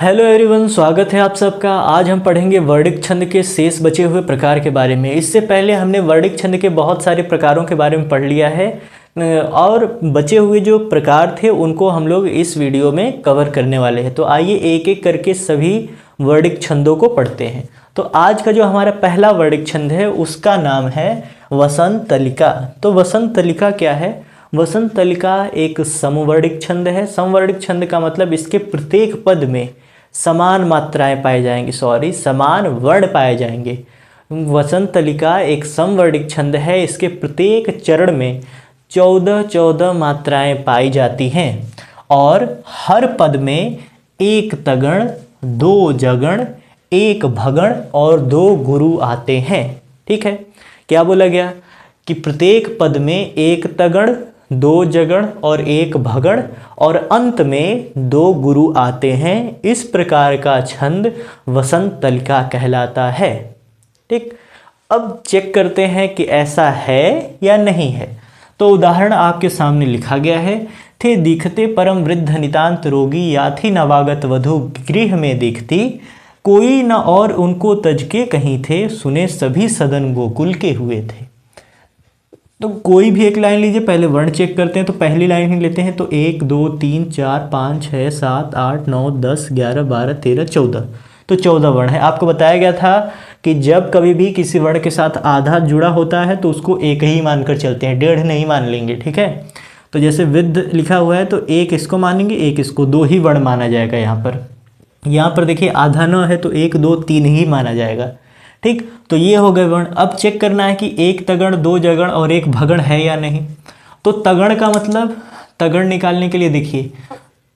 Hello everyone, स्वागत है आप सबका। आज हम पढ़ेंगे वर्णिक छंद के शेष बचे हुए प्रकार के बारे में। इससे पहले हमने वर्णिक छंद के बहुत सारे प्रकारों के बारे में पढ़ लिया है और बचे हुए जो प्रकार थे उनको हम लोग इस वीडियो में कवर करने वाले हैं। तो आइए एक एक करके सभी वर्णिक छंदों को पढ़ते हैं। तो आज का जो हमारा पहला वर्णिक छंद है उसका नाम है वसंत तलिका। तो वसंत तलिका क्या है? वसंत तलिका एक समवर्णिक छंद है। समवर्णिक छंद का मतलब इसके प्रत्येक पद में समान मात्राएं पाए जाएंगी, समान वर्ण पाए जाएंगे। वसंत तलिका एक समवर्णिक छंद है। इसके प्रत्येक चरण में 14 मात्राएं पाई जाती हैं और हर पद में एक तगण, दो जगण, एक भगण और दो गुरु आते हैं। ठीक है, क्या बोला गया कि प्रत्येक पद में एक तगण, दो जगण और एक भगण और अंत में दो गुरु आते हैं। इस प्रकार का छंद वसंत तलिका कहलाता है। ठीक, अब चेक करते हैं कि ऐसा है या नहीं है। तो उदाहरण आपके सामने लिखा गया है। थे दिखते परम वृद्ध नितांत रोगी, याथी नवागत वधु गृह में देखती, कोई न और उनको तज के कहीं थे, सुने सभी सदन गोकुल के हुए थे। तो कोई भी एक लाइन लीजिए, पहले वर्ण चेक करते हैं। तो पहली लाइन ही लेते हैं। तो 1 2 3 4 5 6 7 8 9 10 11 12 13 14। तो 14 वर्ण है। आपको बताया गया था कि जब कभी भी किसी वर्ण के साथ आधा जुड़ा होता है तो उसको एक ही मानकर चलते हैं, डेढ़ नहीं मान लेंगे। ठीक है, तो जैसे विद लिखा हुआ है तो एक इसको मानेंगे, एक इसको, दो ही वर्ण माना जाएगा। यहाँ पर देखिए आधा न है तो 1 2 3 ही माना जाएगा। ठीक, तो ये हो गए वर्ण। अब चेक करना है कि एक तगण, दो जगण और एक भगण है या नहीं। तो तगण का मतलब, तगण निकालने के लिए देखिए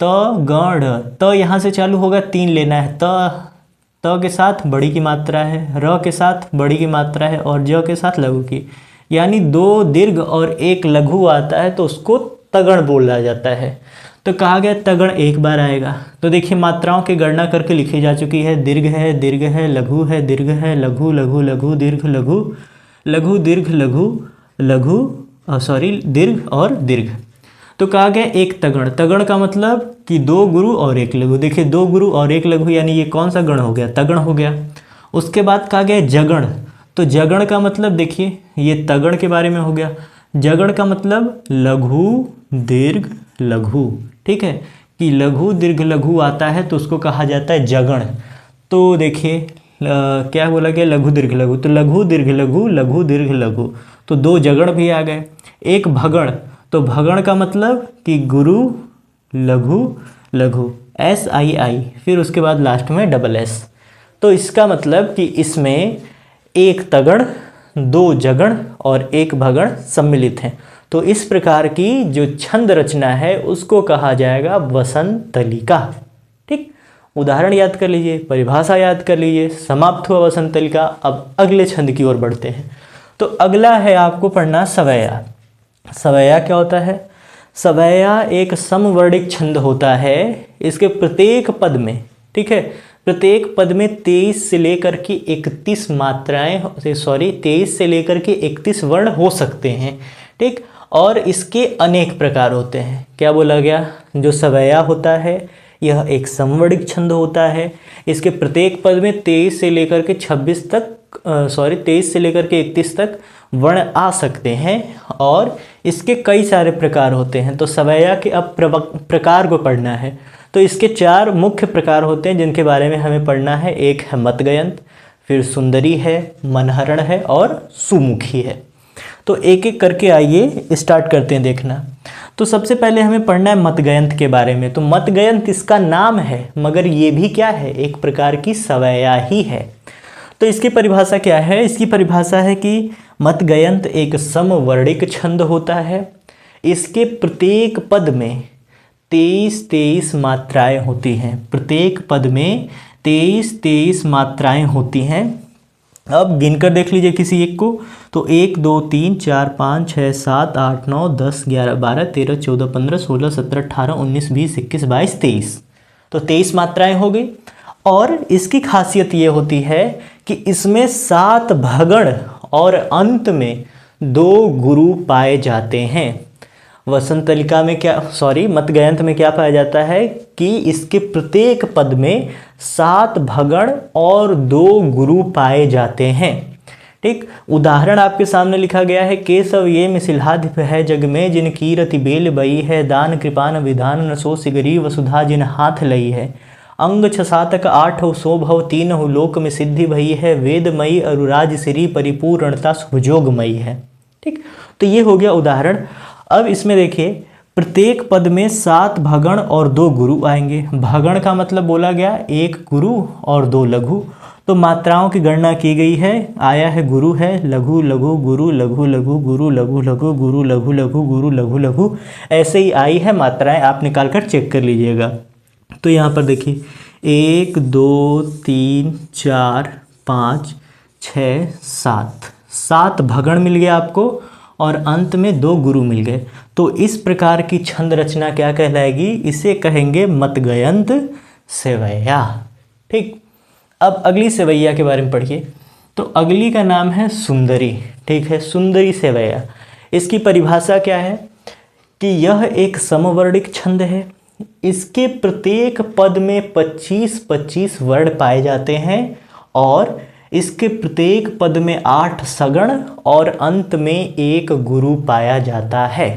तगण, त यहाँ से चालू होगा, 3 लेना है। त के साथ बड़ी की मात्रा है, र के साथ बड़ी की मात्रा है और ज के साथ लघु की, यानी 2 दीर्घ और एक लघु आता है तो उसको तगण बोला जाता है। तो कहा गया तगण एक बार आएगा। तो देखिए मात्राओं की गणना करके लिखी जा चुकी है। दीर्घ है, लघु है, दीर्घ है, लघु लघु लघु दीर्घ लघु, लघु दीर्घ लघु लघु दीर्घ और दीर्घ। तो कहा गया एक तगण। तगण का मतलब कि 2 गुरु और एक लघु। देखिए 2 गुरु और एक लघु, यानी ये कौन सा गण हो गया? तगण हो गया। उसके बाद कहा गया जगण। तो जगण का मतलब देखिए ये तगण के बारे में हो गया। जगण का मतलब लघु दीर्घ लघु। ठीक है, कि लघु दीर्घ लघु आता है तो उसको कहा जाता है जगण। तो देखिए क्या बोला गया? लघु दीर्घ लघु। तो लघु दीर्घ लघु, लघु दीर्घ लघु, तो 2 जगण भी आ गए। एक भगण। तो भगण का मतलब कि गुरु लघु लघु, SII, फिर उसके बाद लास्ट में डबल S। तो इसका मतलब कि इसमें एक तगण, 2 जगण और एक भगण सम्मिलित हैं। तो इस प्रकार की जो छंद रचना है उसको कहा जाएगा वसंत तलिका। ठीक, उदाहरण याद कर लीजिए, परिभाषा याद कर लीजिए। समाप्त हुआ वसंत तलिका। अब अगले छंद की ओर बढ़ते हैं। तो अगला है आपको पढ़ना सवैया। सवैया क्या होता है? सवैया एक समवर्णिक छंद होता है। इसके प्रत्येक पद में, ठीक है, प्रत्येक पद में 23 से लेकर के 31 मात्राएं, 23 से लेकर के 31 वर्ण हो सकते हैं। ठीक, और इसके अनेक प्रकार होते हैं। क्या बोला गया? जो सवैया होता है यह एक समवर्णिक छंद होता है। इसके प्रत्येक पद में 23 से लेकर के 23 से लेकर के 31 तक वर्ण आ सकते हैं और इसके कई सारे प्रकार होते हैं। तो सवैया के अब प्रकार को पढ़ना है। तो इसके 4 मुख्य प्रकार होते हैं जिनके बारे में हमें पढ़ना है। एक है मतगयंत, फिर सुंदरी है, मनहरण है और सुमुखी है। तो एक एक करके आइए स्टार्ट करते हैं देखना। तो सबसे पहले हमें पढ़ना है मतगयंत के बारे में। तो मतगयंत इसका नाम है मगर ये भी क्या है? एक प्रकार की सवैया ही है। तो इसकी परिभाषा क्या है? इसकी परिभाषा है कि मतगयंत एक समवर्णिक छंद होता है। इसके प्रत्येक पद में 23 मात्राएं होती हैं। प्रत्येक पद में 23 मात्राएं होती हैं। अब गिनकर देख लीजिए किसी एक को। तो 1 2 3 4 5 6 7 8 9 10 11 12 13 14 15 16 17 18 19 20 21 22 23। तो 23 मात्राएं हो गई। और इसकी खासियत ये होती है कि इसमें 7 भगण और अंत में 2 गुरु पाए जाते हैं। वसंत तलिका में क्या, सॉरी, मतगयंत में क्या पाया जाता है कि इसके प्रत्येक पद में 7 भगण और 2 गुरु पाए जाते हैं। ठीक, उदाहरण आपके सामने लिखा गया है, केशव ये मिसिल्हाधिप है जग में, जिन कीरति बेल बई है, दान कृपान विधान न सो सिगरी वसुधा जिन हाथ लई है, अंग 6 सातक 8 सो भव 3 लोक में सिद्धि भई है, वेदमयी अरुराज श्री परिपूर्णता सुभोगमयी है। ठीक, तो ये हो गया उदाहरण। अब इसमें देखिए प्रत्येक पद में 7 भगण और 2 गुरु आएंगे। भगण का मतलब बोला गया 1 गुरु और 2 लघु। तो मात्राओं की गणना की गई है, आया है गुरु है, लघु लघु गुरु लघु लघु गुरु लघु लघु गुरु लघु लघु गुरु लघु लघु, ऐसे ही आई है मात्राएं, आप निकाल कर चेक कर लीजिएगा। तो यहाँ पर देखिए 1 2 3 4 5 6 7 भगण मिल गया आपको और अंत में 2 गुरु मिल गए। तो इस प्रकार की छंद रचना क्या कहलाएगी, इसे कहेंगे मतगयंत सेवैया। ठीक, अब अगली सेवैया के बारे में पढ़िए। तो अगली का नाम है सुंदरी। ठीक है, सुंदरी सेवैया। इसकी परिभाषा क्या है कि यह एक समवर्णिक छंद है। इसके प्रत्येक पद में 25-25 वर्ण पाए जाते हैं और इसके प्रत्येक पद में 8 सगण और अंत में 1 गुरु पाया जाता है।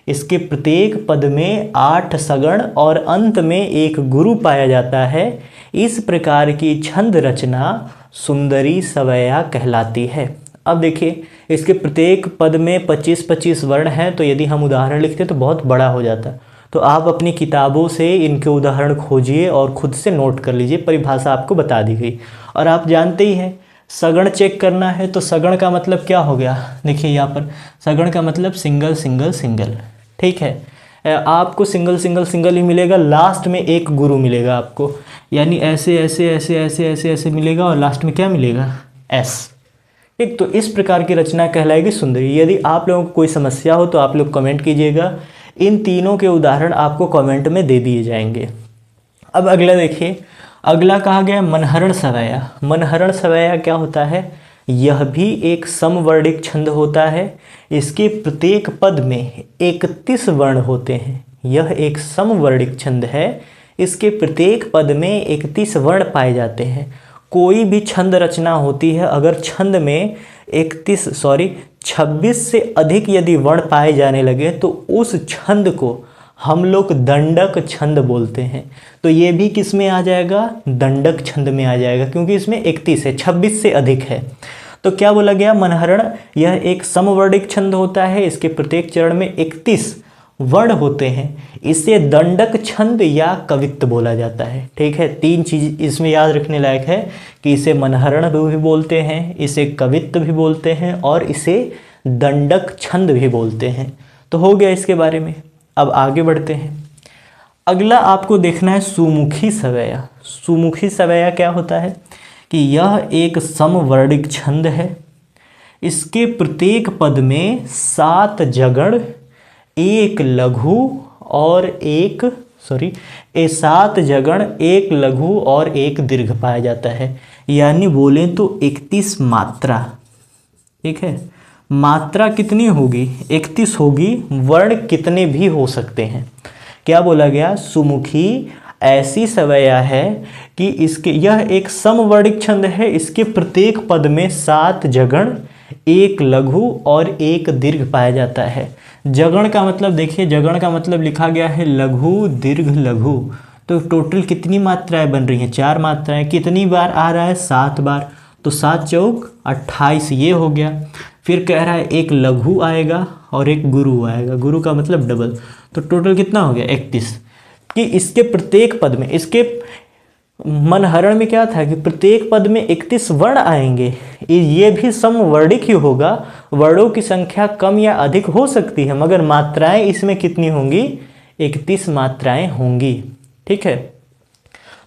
इसके प्रत्येक पद में 8 सगण और अंत में 1 गुरु पाया जाता है। इस प्रकार की छंद रचना सुंदरी सेवैया कहलाती है। अब देखिए इसके प्रत्येक पद में 25-25 वर्ण हैं, तो यदि हम उदाहरण लिखते तो बहुत बड़ा हो जाता। तो आप अपनी किताबों से इनके उदाहरण खोजिए और खुद से नोट कर लीजिए, परिभाषा आपको बता दी गई। और आप जानते ही हैं सगण चेक करना है, तो सगण का मतलब क्या हो गया, देखिए यहाँ पर सगण का मतलब सिंगल सिंगल सिंगल। ठीक है, आपको सिंगल सिंगल सिंगल ही मिलेगा, लास्ट में 1 गुरु मिलेगा आपको, यानी ऐसे ऐसे ऐसे ऐसे ऐसे ऐसे मिलेगा और लास्ट में क्या मिलेगा, एस। ठीक, तो इस प्रकार की रचना कहलाएगी सुंदरी। यदि आप लोगों को कोई समस्या हो तो आप लोग कमेंट कीजिएगा, इन तीनों के उदाहरण आपको कमेंट में दे दिए जाएंगे। अब अगला देखिए, अगला कहा गया मनहरण सेवैया। मनहरण सेवैया क्या होता है, यह भी एक समवर्णिक छंद होता है। इसके प्रत्येक पद में 31 वर्ण होते हैं। यह एक समवर्णिक छंद है, इसके प्रत्येक पद में 31 वर्ण पाए जाते हैं। कोई भी छंद रचना होती है, अगर छंद में 26 से अधिक यदि वर्ण पाए जाने लगे तो उस छंद को हम लोग दंडक छंद बोलते हैं। तो ये भी किस में आ जाएगा, दंडक छंद में आ जाएगा, क्योंकि इसमें 31 है, 26 से अधिक है। तो क्या बोला गया, मनहरण यह एक समवर्णिक छंद होता है। इसके प्रत्येक चरण में 31 वर्ण होते हैं। इसे दंडक छंद या कवित्त बोला जाता है। ठीक है, 3 चीज इसमें याद रखने लायक है कि इसे मनहरण भी बोलते हैं, इसे कवित्त भी बोलते हैं और इसे दंडक छंद भी बोलते हैं। तो हो गया इसके बारे में। अब आगे बढ़ते हैं। अगला आपको देखना है सुमुखी सेवैया। सुमुखी सेवैया क्या होता है कि यह एक समवर्णिक छंद है। इसके प्रत्येक पद में 7 जगण, 1 लघु और 7 जगण, 1 लघु और 1 दीर्घ पाया जाता है। यानी बोले तो 31 मात्रा। ठीक है, मात्रा कितनी होगी, 31 होगी। वर्ण कितने भी हो सकते हैं। क्या बोला गया, सुमुखी ऐसी सेवैया है कि यह एक समवर्णिक छंद है। इसके प्रत्येक पद में 7 जगण, 1 लघु और 1 दीर्घ पाया जाता है। जगण का मतलब देखिए, जगण का मतलब लिखा गया है लघु दीर्घ लघु। तो टोटल कितनी मात्राएं बन रही हैं, 4 मात्राएं। कितनी बार आ रहा है, 7 बार। तो 7 चौक 28, ये हो गया। फिर कह रहा है 1 लघु आएगा और 1 गुरु आएगा। गुरु का मतलब डबल। तो टोटल कितना हो गया, 31। कि इसके प्रत्येक पद में, इसके मनहरण में क्या था कि प्रत्येक पद में 31 वर्ण आएंगे। ये भी समवर्णिक ही होगा। वर्णों की संख्या कम या अधिक हो सकती है, मगर मात्राएं इसमें कितनी होंगी, 31 मात्राएं होंगी। ठीक है,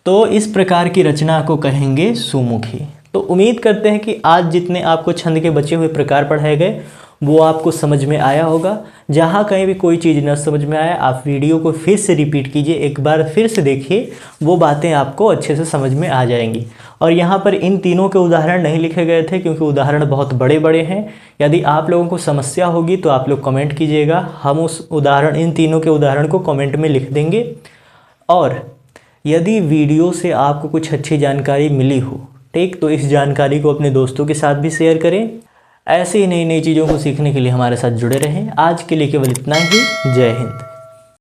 तो इस प्रकार की रचना को कहेंगे सुमुखी। तो उम्मीद करते हैं कि आज जितने आपको छंद के बचे हुए प्रकार पढ़ाए गए वो आपको समझ में आया होगा। जहाँ कहीं भी कोई चीज़ न समझ में आए, आप वीडियो को फिर से रिपीट कीजिए, एक बार फिर से देखिए, वो बातें आपको अच्छे से समझ में आ जाएंगी। और यहाँ पर इन तीनों के उदाहरण नहीं लिखे गए थे क्योंकि उदाहरण बहुत बड़े बड़े हैं। यदि आप लोगों को समस्या होगी तो आप लोग कमेंट कीजिएगा, हम उस उदाहरण, इन तीनों के उदाहरण को कमेंट में लिख देंगे। और यदि वीडियो से आपको कुछ अच्छी जानकारी मिली हो, ठीक, तो इस जानकारी को अपने दोस्तों के साथ भी शेयर करें। ऐसे ही नई नई चीज़ों को सीखने के लिए हमारे साथ जुड़े रहें। आज के लिए केवल इतना ही। जय हिंद।